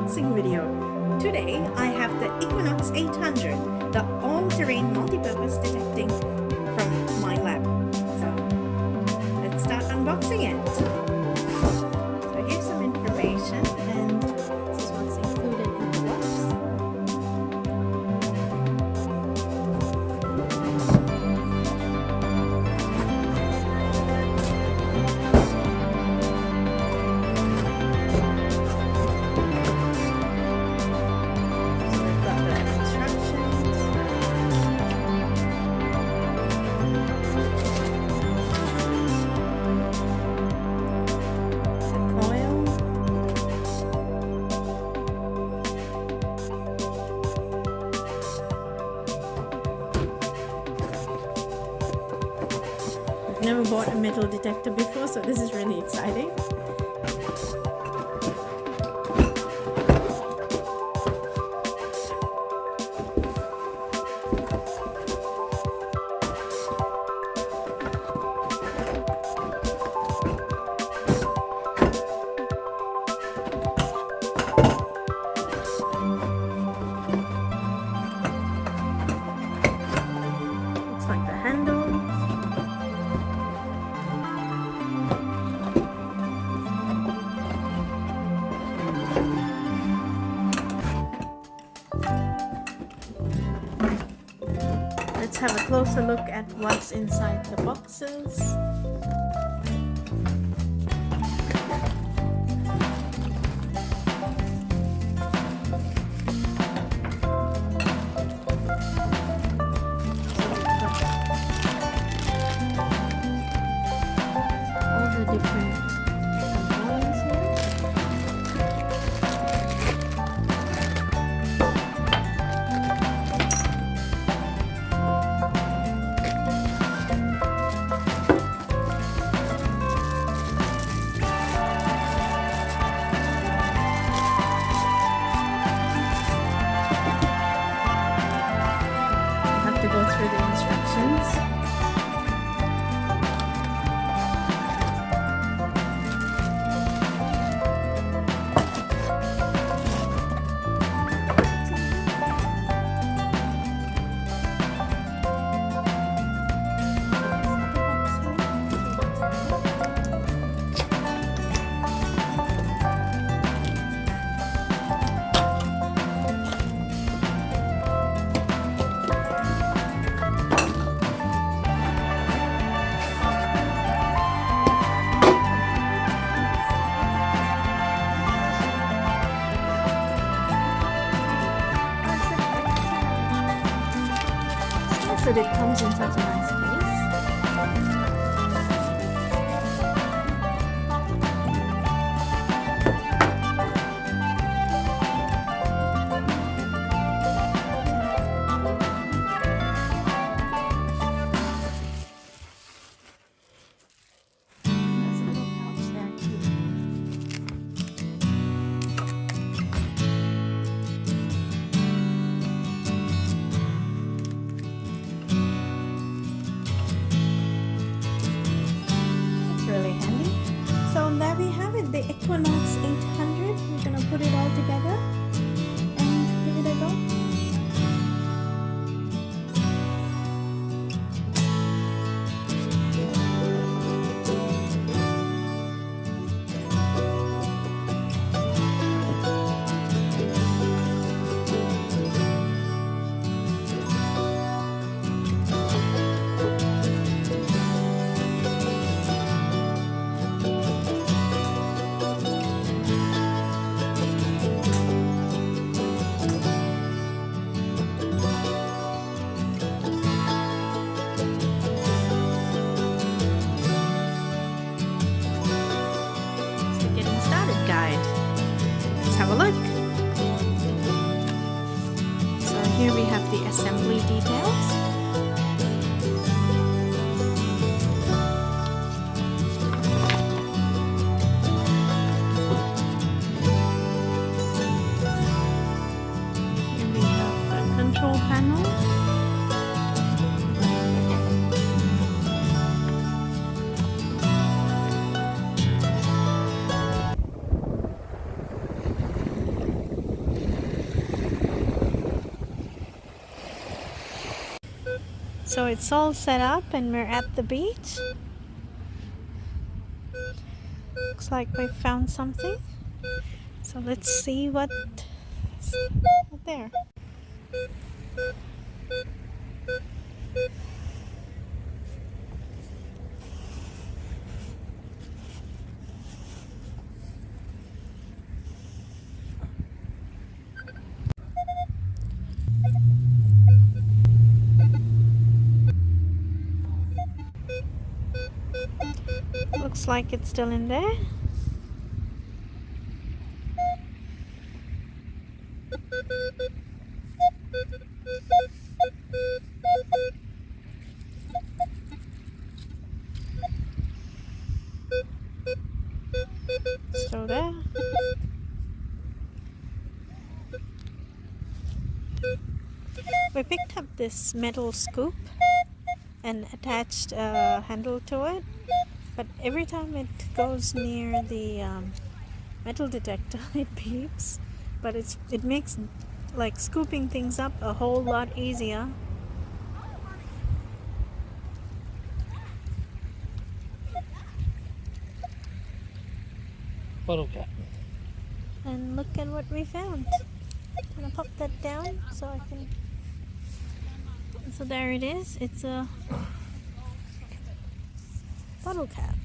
unboxing video. Today I have the Equinox 800, the all-terrain multi-purpose detecting from Minelab. So let's start unboxing it. So here's some information, and this is what's included in the box. Never bought a metal detector before, so this is really exciting. Looks like the handle. Let's have a closer look at what's inside the boxes. All the different components here. To go through the instructions. So it comes in such a nice case. There's a little pouch there too. So it's all set up and we're at the beach. Looks like we found something. So let's see what's there. Looks like it's still in there. Still there. We picked up this metal scoop and attached a handle to it, but every time it goes near the metal detector it beeps, but it makes like scooping things up a whole lot easier. Bottle cap. And look at what we found. I'm gonna pop that down so I can. So there it is. It's a bottle cap.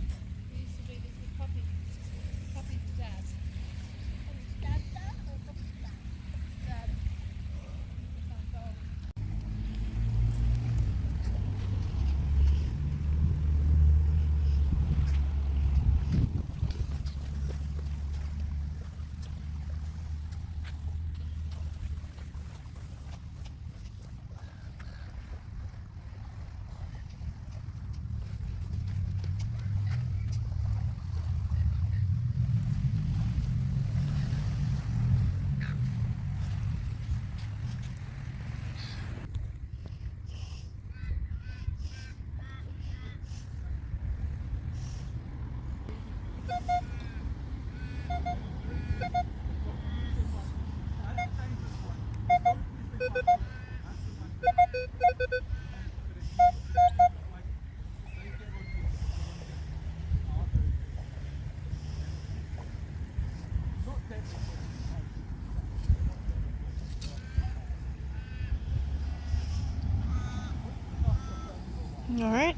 Alright,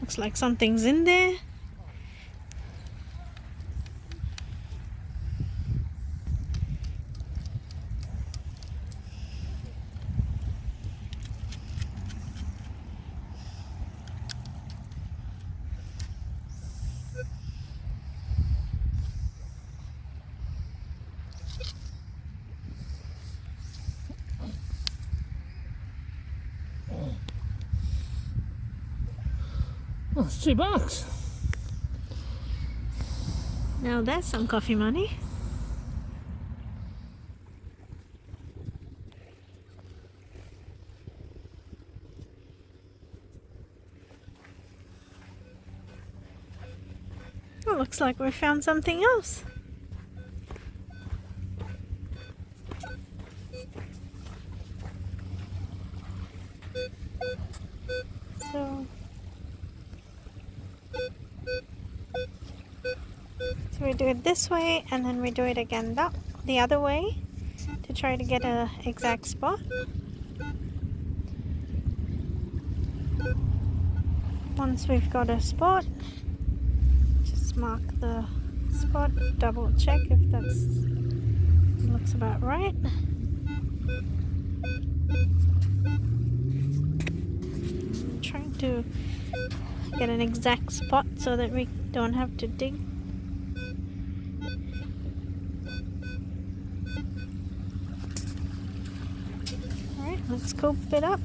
looks like something's in there. Oh, it's $2. Now that's some coffee money. Oh, looks like we found something else. So we do it this way and then we do it again the other way to try to get an exact spot. Once we've got a spot, just mark the spot, double check if that's looks about right. Trying to get an exact spot so that we don't have to dig. Alright, let's scoop it up.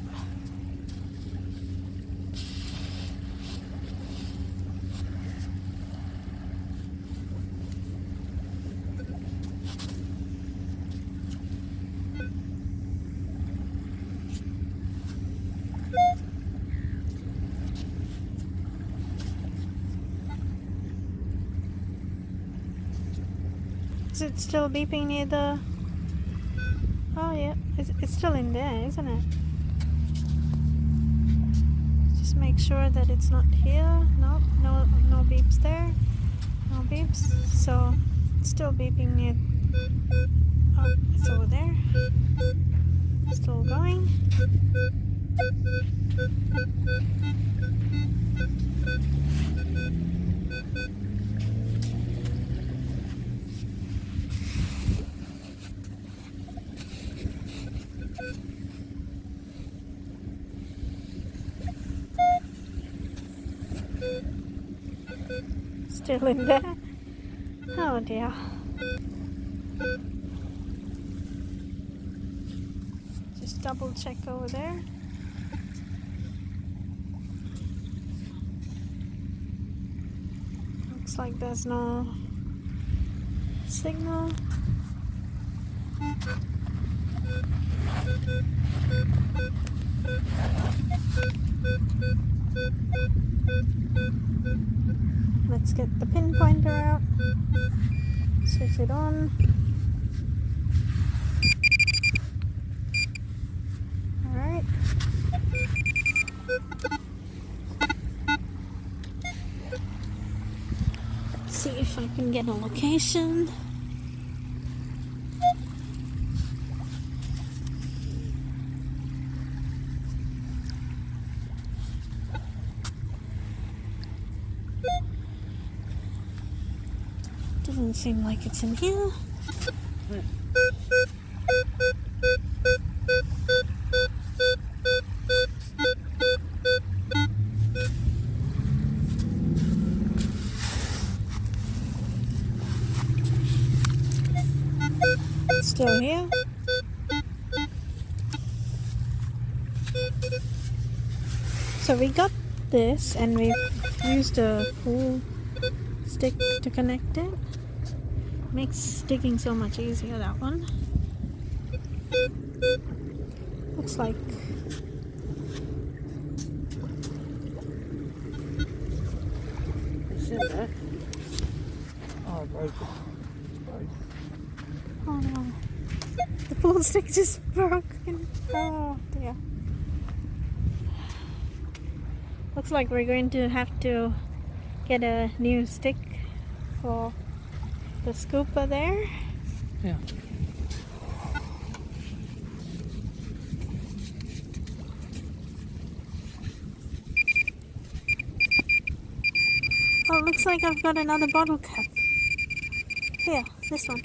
Is it still beeping near the... Oh yeah, it's still in there, isn't it? Just make sure that it's not here. No beeps there. No beeps. So it's still beeping near. Oh, it's over there. Still going. Still in there. Oh dear. Just double check over there. Looks like there's no signal. Let's get the pinpointer out. Switch it on. Alright. See if I can get a location. Doesn't seem like it's in here. Still here. So we got this and we've used a pull stick to connect it. Makes digging so much easier, that one. Looks like It's in there. Oh, I broke it. oh no. The pull stick just broken. Oh dear. Looks like we're going to have to get a new stick for the scooper there. Yeah. Oh, looks like I've got another bottle cap. Here, this one.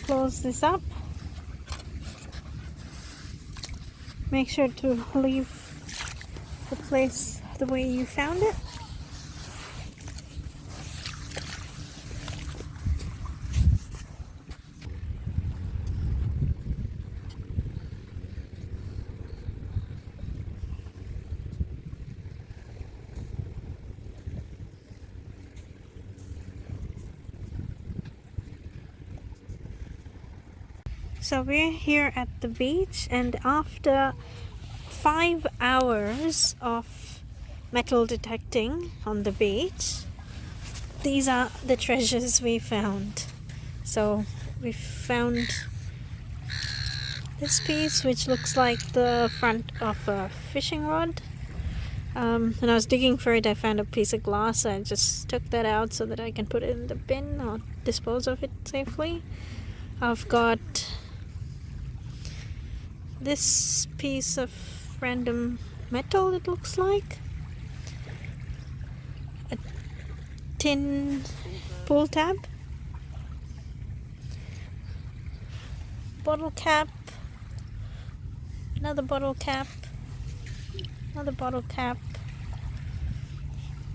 Close this up. Make sure to leave the place the way you found it. So we're here at the beach, and after 5 hours of metal detecting on the beach, these are the treasures we found. So we found this piece, which looks like the front of a fishing rod. When I was digging for it, I found a piece of glass. I just took that out so that I can put it in the bin or dispose of it safely. I've got this piece of random metal, it looks like. A tin pull tab. Bottle cap. Another bottle cap. Another bottle cap.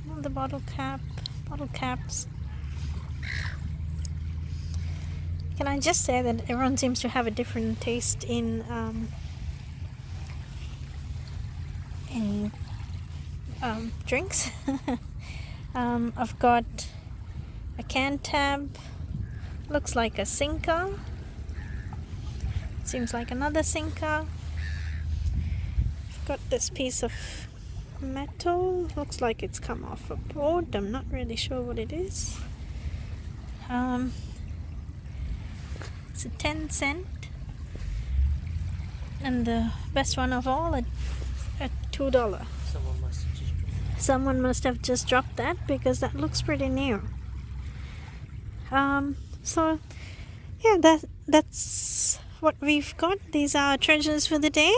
Another bottle cap. Bottle caps. Can I just say that everyone seems to have a different taste in drinks. I've got a can tab. Looks like a sinker. Seems like another sinker. I've got this piece of metal. Looks like it's come off a board. I'm not really sure what it is. It's a 10 cent, and the best one of all at $2. Someone must have just dropped that because that looks pretty new. So yeah, that's what we've got. These are our treasures for the day.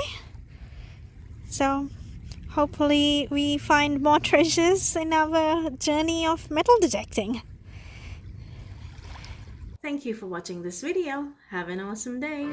So hopefully we find more treasures in our journey of metal detecting. Thank you for watching this video. Have an awesome day.